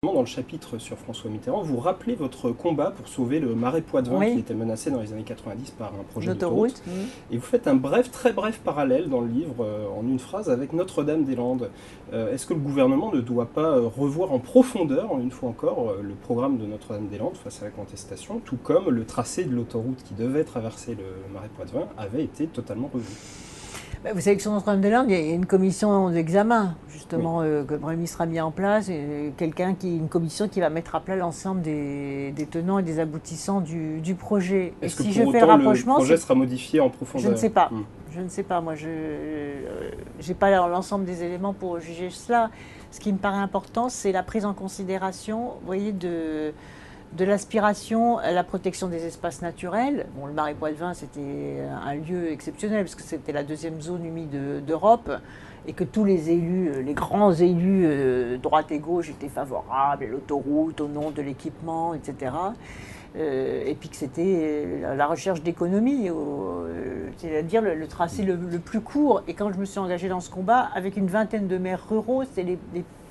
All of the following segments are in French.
Dans le chapitre sur François Mitterrand, vous rappelez votre combat pour sauver le marais Poitevin qui était menacé dans les années 90 par un projet d'autoroute. Et vous faites un très bref parallèle dans le livre, en une phrase, avec Notre-Dame-des-Landes. Est-ce que le gouvernement ne doit pas revoir en profondeur, une fois encore, le programme de Notre-Dame-des-Landes face à la contestation, tout comme le tracé de l'autoroute qui devait traverser le marais Poitevin avait été totalement revu? Vous savez que sur Notre-Dame-des-Landes, il y a une commission d'examen, justement, que le Premier ministre a mis en place, et une commission qui va mettre à plat l'ensemble des tenants et des aboutissants du projet. Est-ce que pour autant le projet sera modifié en profondeur? Je ne sais pas. Je ne sais pas. Moi, je n'ai pas l'ensemble des éléments pour juger cela. Ce qui me paraît important, c'est la prise en considération, vous voyez, de l'aspiration à la protection des espaces naturels. Bon, le marais Poitevin, c'était un lieu exceptionnel, parce que c'était la deuxième zone humide d'Europe, et que tous les élus, les grands élus, droite et gauche, étaient favorables à l'autoroute, au nom de l'équipement, etc. Et puis que c'était la recherche d'économie, c'est-à-dire le tracé le plus court. Et quand je me suis engagée dans ce combat, avec une vingtaine de maires ruraux, c'était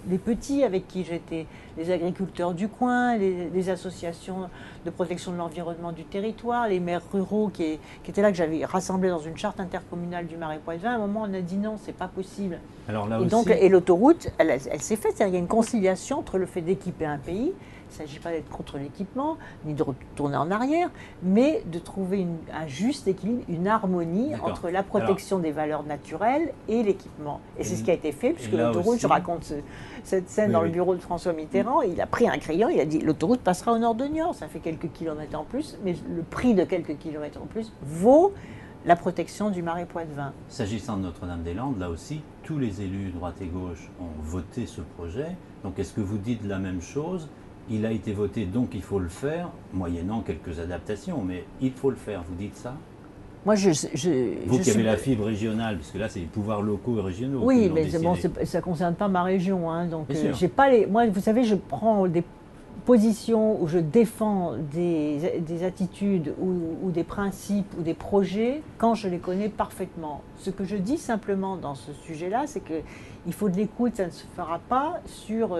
les petits avec qui j'étais, les agriculteurs du coin, les associations de protection de l'environnement du territoire, les maires ruraux qui étaient là, que j'avais rassemblés dans une charte intercommunale du marais Poitevin. À un moment, on a dit non, c'est pas possible. Alors là et l'autoroute, elle s'est faite. Il y a une conciliation entre le fait d'équiper un pays. Il ne s'agit pas d'être contre l'équipement, ni de retourner en arrière, mais de trouver un juste équilibre, une harmonie entre la protection des valeurs naturelles et l'équipement. Et c'est ce qui a été fait, puisque l'autoroute, je raconte cette scène dans le bureau de François Mitterrand, il a pris un crayon, il a dit l'autoroute passera au nord de Niort, ça fait quelques kilomètres en plus, mais le prix de quelques kilomètres en plus vaut la protection du marais Poitevin. S'agissant de Notre-Dame-des-Landes, là aussi, tous les élus droite et gauche ont voté ce projet. Donc est-ce que vous dites la même chose? Il a été voté, donc il faut le faire, moyennant quelques adaptations, mais il faut le faire, vous dites ça? Moi, vous qui avez la fibre régionale, parce que là, c'est les pouvoirs locaux et régionaux. Oui, mais bon, ça ne concerne pas ma région. Hein, donc, j'ai pas moi, vous savez, je prends des positions où je défends des attitudes ou des principes ou des projets quand je les connais parfaitement. Ce que je dis simplement dans ce sujet-là, c'est qu'il faut de l'écoute, ça ne se fera pas sur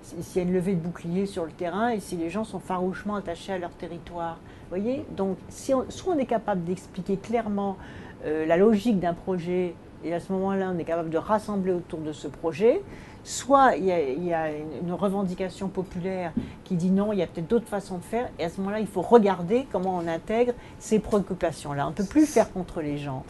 s'il y a une levée de bouclier sur le terrain et si les gens sont farouchement attachés à leur territoire. Vous voyez? Donc, soit on est capable d'expliquer clairement la logique d'un projet, et à ce moment-là, on est capable de rassembler autour de ce projet, soit il y a une revendication populaire qui dit non, il y a peut-être d'autres façons de faire, et à ce moment-là, il faut regarder comment on intègre ces préoccupations-là. On ne peut plus faire contre les gens.